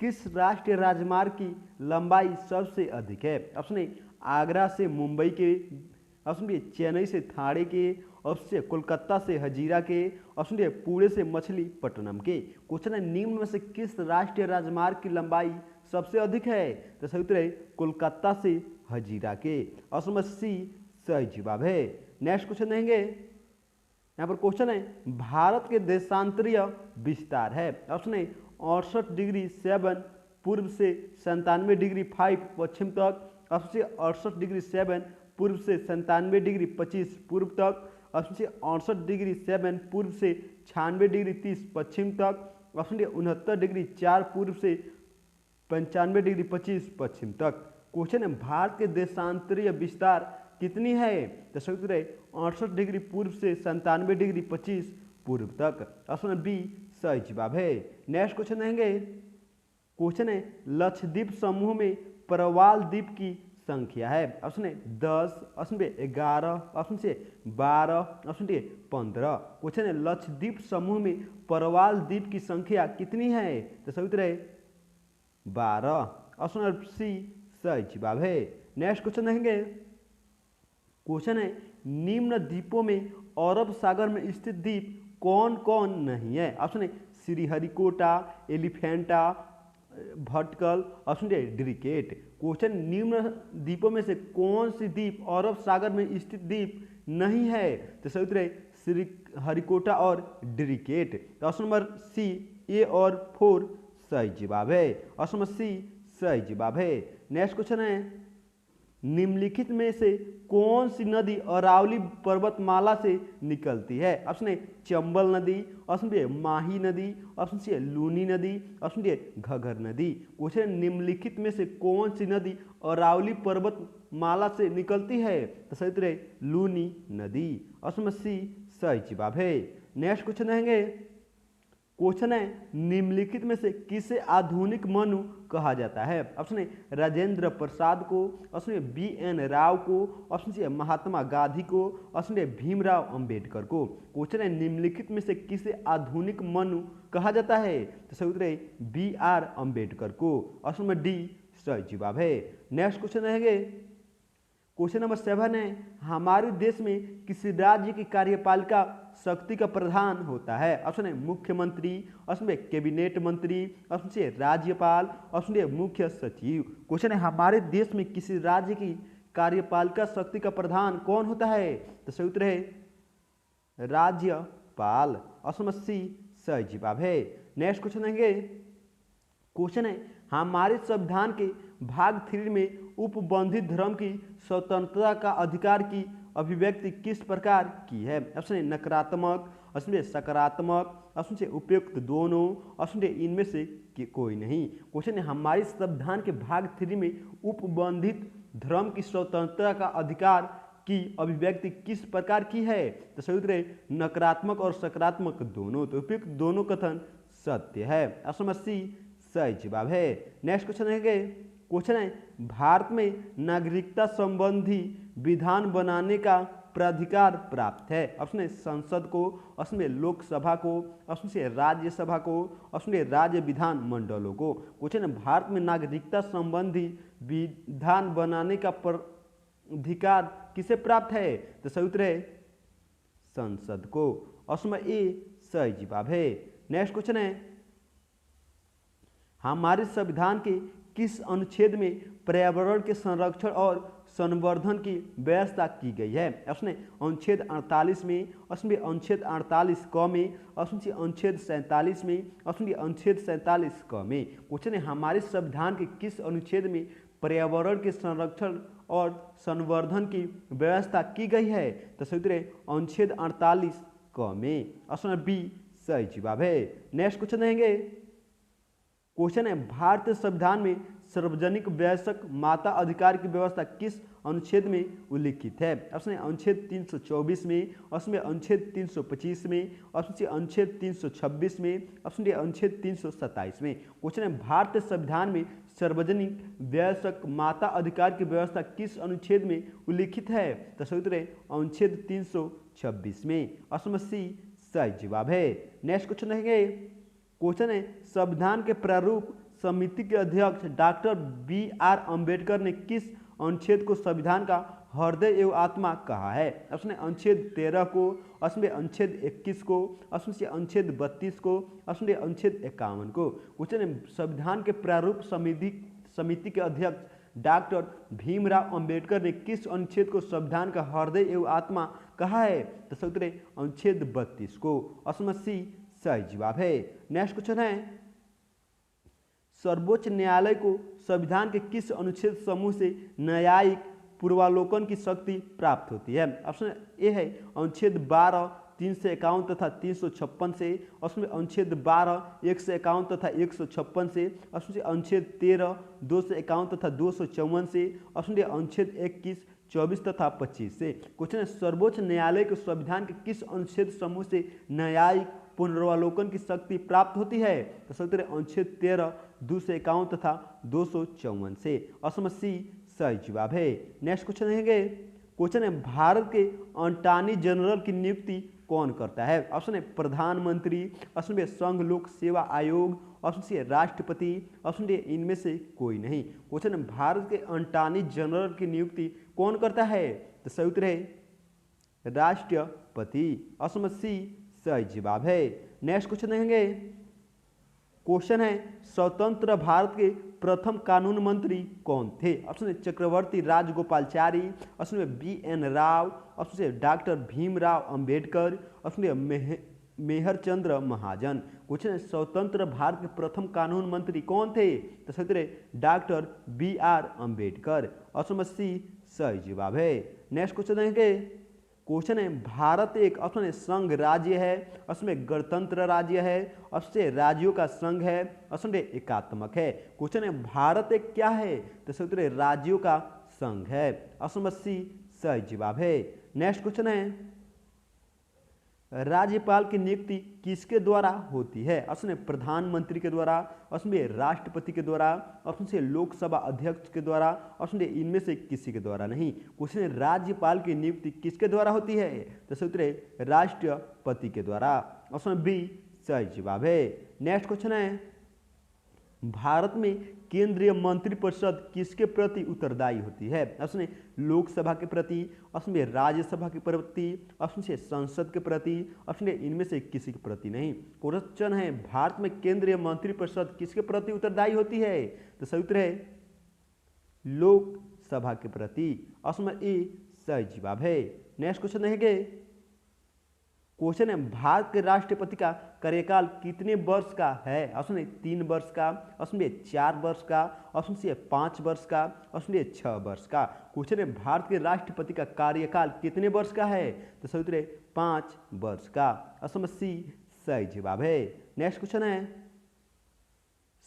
किस राष्ट्रीय राजमार्ग की लंबाई सबसे अधिक है? ऑप्शन ए आगरा से मुंबई के, ऑप्शन बी चेन्नई से थाने के, ऑप्शन सी कोलकाता से हजीरा के, ऑप्शन डी पुणे से मछलीपट्टनम के। क्वेश्चन है निम्न में से किस राष्ट्रीय राजमार्ग की लंबाई सबसे अधिक है? तो सही उत्तर है कोलकाता से हजीरा के। ऑप्शन नंबर सी सही जवाब है। नेक्स्ट क्वेश्चन देंगे, यहाँ पर क्वेश्चन है भारत के देशांतरीय विस्तार है। ऑप्शन ए 68°7 पूर्व से 97°5 पश्चिम तक, ऑप्शन सी 68°7 पूर्व से 97°25 पूर्व तक, ऑप्शन सी 68°7 पूर्व से 96°30 पश्चिम तक, ऑप्शन डी 69°4 पूर्व से 95°25 पश्चिम तक। क्वेश्चन है भारत के देशांतरीय विस्तार कितनी है? तो सही उत्तर है 68° पूर्व से 97°25 पूर्व तक। ऑप्शन बी सही जवाब है। नेक्स्ट क्वेश्चन देंगे, क्वेश्चन है लक्षद्वीप समूह में प्रवाल द्वीप की संख्या है। Option A 10, option B 11, option C 12, option D 15। Question है लक्षद्वीप समूह में प्रवाल द्वीप की संख्या कितनी है? तो सही उत्तर है 12। ऑप्शन सी सही जवाब है। नेक्स्ट क्वेश्चन देखेंगे, क्वेश्चन है निम्न द्वीपों में अरब सागर में स्थित द्वीप कौन कौन नहीं है? Option A Sriharikota, Elephanta, Bhatkal, option D ड्रिकेट। क्वेश्चन निम्न द्वीपों में से कौन सी द्वीप अरब सागर में स्थित द्वीप नहीं है? तो सही उत्तर है श्रीहरिकोटा और ड्रिकेट। ऑप्शन नंबर सी ए और 4 सही जवाब है। ऑप्शन नंबर सी सही जवाब है। नेक्स्ट क्वेश्चन है निम्नलिखित में से कौन सी नदी अरावली पर्वतमाला से निकलती है? ऑप्शन ए चंबल नदी, ऑप्शन बी माही नदी, ऑप्शन सी लूनी नदी, ऑप्शन डी घग्गर नदी। क्वेश्चन निम्नलिखित में से कौन सी नदी अरावली पर्वतमाला से निकलती है? तो सही उत्तर है लूनी नदी। ऑप्शन नंबर सी सही जवाब है। नेक्स्ट क्वेश्चन रहेंगे, क्वेश्चन है निम्नलिखित में से किसे आधुनिक मनु कहा जाता है? ऑप्शन ए राजेंद्र प्रसाद को, ऑप्शन ए BN राव को, ऑप्शन सी महात्मा गांधी को, ऑप्शन डी भीमराव अंबेडकर को। क्वेश्चन है निम्नलिखित में से किसे आधुनिक मनु कहा जाता है? तो सही उत्तर है BR अंबेडकर को। ऑप्शन नंबर डी सही जवाब है। नेक्स्ट क्वेश्चन रहेंगे, क्वेश्चन नंबर 7 है हमारे देश में किसी राज्य की कार्यपालिका शक्ति का प्रधान होता है? ऑप्शन ए मुख्यमंत्री, ऑप्शन बी कैबिनेट मंत्री, ऑप्शन सी राज्यपाल, ऑप्शन डी मुख्य सचिव। क्वेश्चन है हमारे देश में किसी राज्य की कार्यपालिका शक्ति का प्रधान कौन होता है? तो सही उत्तर है राज्यपाल। ऑप्शन नंबर सी सही जवाब है। नेक्स्ट क्वेश्चन देंगे, क्वेश्चन है हमारे संविधान के भाग 3 में उपबंधित धर्म की स्वतंत्रता का अधिकार की अभिव्यक्ति किस प्रकार की है? ऑप्शन ए नकारात्मक, ऑप्शन बी सकारात्मक, ऑप्शन सी उपयुक्त दोनों, ऑप्शन डी इनमें से कोई नहीं। क्वेश्चन है हमारे संविधान के भाग 3 में उपबंधित धर्म की स्वतंत्रता का अधिकार की अभिव्यक्ति किस प्रकार की है? तो सही उत्तर है नकारात्मक और सकारात्मक दोनों। तो उपयुक्त दोनों कथन सत्य है। ऑप्शन नंबर सी सही जवाब है। नेक्स्ट क्वेश्चन है, क्वेश्चन है भारत में नागरिकता संबंधी विधान बनाने का प्राधिकार प्राप्त है? ऑप्शन ए संसद को, ऑप्शन बी लोकसभा को, ऑप्शन सी राज्यसभा को, ऑप्शन डी राज्य विधान मंडलों को। क्वेश्चन है भारत में नागरिकता संबंधी विधान बनाने का अधिकार किसे प्राप्त है? तो सही उत्तर है संसद को। ऑप्शन नंबर ए सही जवाब है। नेक्स्ट क्वेश्चन है हमारे संविधान के किस अनुच्छेद में पर्यावरण के संरक्षण और संवर्धन की व्यवस्था की गई है? ऑप्शन ए अनुच्छेद 48 में, ऑप्शन बी अनुच्छेद 48 क में, ऑप्शन सी अनुच्छेद 47 में, ऑप्शन डी अनुच्छेद 47 क में। क्वेश्चन है हमारे संविधान के किस अनुच्छेद में पर्यावरण के संरक्षण और संवर्धन की व्यवस्था की गई है? तो सही उत्तर है अनुच्छेद 48 क में। ऑप्शन बी सही जवाब है। नेक्स्ट क्वेश्चन देंगे, क्वेश्चन है भारतीय संविधान में सार्वजनिक वयस्क माता अधिकार की व्यवस्था किस अनुच्छेद में उल्लिखित है? ऑप्शन ए अनुच्छेद 324 में, ऑप्शन बी अनुच्छेद 325 में, ऑप्शन सी अनुच्छेद 326 में, ऑप्शन डी अनुच्छेद 327 में। क्वेश्चन है भारतीय संविधान में सार्वजनिक वयस्क माता अधिकार की व्यवस्था किस अनुच्छेद में उल्लिखित है? तो सही उत्तर है अनुच्छेद 326 में। ऑप्शन सी सही जवाब है। नेक्स्ट क्वेश्चन रहेंगे, क्वेश्चन है संविधान के प्रारूप समिति के अध्यक्ष डॉक्टर B.R. अम्बेडकर ने किस अनुच्छेद को संविधान का हृदय एवं आत्मा कहा है? ऑप्शन है अनुच्छेद 13 को, ऑप्शन बी अनुच्छेद 21 को, ऑप्शन सी अनुच्छेद 32 को, ऑप्शन डी अनुच्छेद 51 को। क्वेश्चन है संविधान के प्रारूप समिति के अध्यक्ष डॉक्टर भीमराव अंबेडकर ने किस अनुच्छेद को संविधान का हृदय एवं आत्मा कहा है? तो सही उत्तर है अनुच्छेद 32 को। ऑप्शन सी सही जवाब है। नेक्स्ट क्वेश्चन है सर्वोच्च न्यायालय को संविधान के किस अनुच्छेद समूह से न्यायिक पूर्वालोकन की शक्ति प्राप्त होती है? ऑप्शन ए है अनुच्छेद 12 351 तथा 356 से, ऑप्शन बी अनुच्छेद 12 151 तथा 156 से, ऑप्शन सी अनुच्छेद 13 251 तथा 254 से, ऑप्शन डी अनुच्छेद 21 24 तथा 25 से। क्वेश्चन है सर्वोच्च न्यायालय को संविधान के किस अनुच्छेद समूह से न्यायिक पुनरावलोकन की शक्ति प्राप्त होती है? तो सही उत्तर है अनुच्छेद 13 251 तथा 254 से। ऑप्शन सी सही जवाब है। नेक्स्ट क्वेश्चन है क्वेश्चन है भारत के अटॉर्नी जनरल की नियुक्ति कौन करता है? ऑप्शन है प्रधानमंत्री, ऑप्शन बी संघ लोक सेवा आयोग, ऑप्शन सी राष्ट्रपति, ऑप्शन डी इनमें से कोई नहीं। क्वेश्चन है भारत के अटॉर्नी जनरल की नियुक्ति कौन करता है? तो सही उत्तर है राष्ट्रपति। ऑप्शन सी सही जवाब है। नेक्स्ट क्वेश्चन देखेंगे क्वेश्चन है स्वतंत्र भारत के प्रथम कानून मंत्री कौन थे? Option A Chakravarti Rajagopalachari, option B B.N. Rao, option C doctor Bhimrao Ambedkar, option D Mehr Chand Mahajan. Question है स्वतंत्र भारत के प्रथम कानून मंत्री कौन थे? तो सही उत्तर है doctor B.R. Ambedkar. Option C सही जवाब है। नेक्स्ट क्वेश्चन देखेंगे क्वेश्चन है भारत एक, ऑप्शन है संघ राज्य है, ऑप्शन में गणतंत्र राज्य है, ऑप्शन से राज्यों का संघ है, ऑप्शन डी एकात्मक है। क्वेश्चन है भारत एक क्या है? तो सही उत्तर है राज्यों का संघ है। ऑप्शन सी सही जवाब है। नेक्स्ट क्वेश्चन है राज्यपाल की नियुक्ति किसके द्वारा होती है? ऑप्शन है प्रधानमंत्री के द्वारा, ऑप्शन बी राष्ट्रपति के द्वारा, ऑप्शन सी लोकसभा अध्यक्ष के द्वारा, ऑप्शन डी इनमें से किसी के द्वारा नहीं। क्वेश्चन है राज्यपाल की नियुक्ति किसके द्वारा होती है? तो सही उत्तर है राष्ट्रपति के द्वारा। ऑप्शन बी सही जवाब है। नेक्स्ट क्वेश्चन है भारत में केंद्रीय मंत्रिपरिषद किसके प्रति उत्तरदायी होती है? ऑप्शन ए लोकसभा के प्रति, ऑप्शन बी राज्यसभा के प्रति, ऑप्शन सी संसद के प्रति, ऑप्शन डी इनमें से किसी के प्रति नहीं। क्वेश्चन है भारत में केंद्रीय मंत्रिपरिषद किसके प्रति उत्तरदायी होती है? तो सही उत्तर है लोकसभा के प्रति। ऑप्शन ए सही जवाब है। नेक्स्ट क्वेश्चन है क्वेश्चन है भारत के राष्ट्रपति का कार्यकाल कितने वर्ष का है? ऑप्शन ए 3 वर्ष का, ऑप्शन बी 4 वर्ष का, ऑप्शन सी 5 वर्ष का, ऑप्शन डी 6 वर्ष का। क्वेश्चन है भारत के राष्ट्रपति का कार्यकाल कितने वर्ष का है? तो सही उत्तर है 5 वर्ष का। ऑप्शन सी सही जवाब है। नेक्स्ट क्वेश्चन है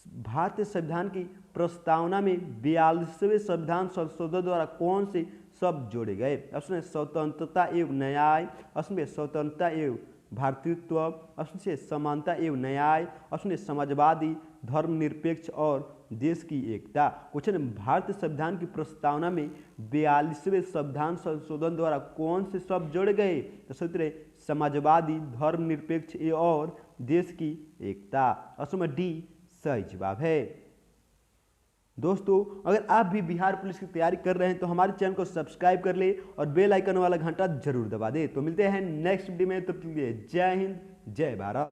भारतीय संविधान की प्रस्तावना में 42वें संविधान संशोधन द्वारा कौन से शब्द जोड़े गए? ऑप्शन है स्वतंत्रता एवं न्याय, ऑप्शन बी स्वतंत्रता एवं भारतीयत्व, ऑप्शन सी समानता एवं न्याय, ऑप्शन डी समाजवादी, धर्मनिरपेक्ष और देश की एकता। क्वेश्चन भारतीय संविधान की प्रस्तावना में 42वें संविधान संशोधन द्वारा कौन से शब्द जोड़े गए? तो सही उत्तर है समाजवादी, धर्मनिरपेक्ष और देश की एकता। ऑप्शन डी सही जवाब है। दोस्तों अगर आप भी बिहार पुलिस की तैयारी कर रहे हैं तो हमारे चैनल को सब्सक्राइब कर ले और बेल आइकन वाला घंटा जरूर दबा दे। तो मिलते हैं नेक्स्ट वीडियो में, तब तक के लिए जय हिंद जय भारत।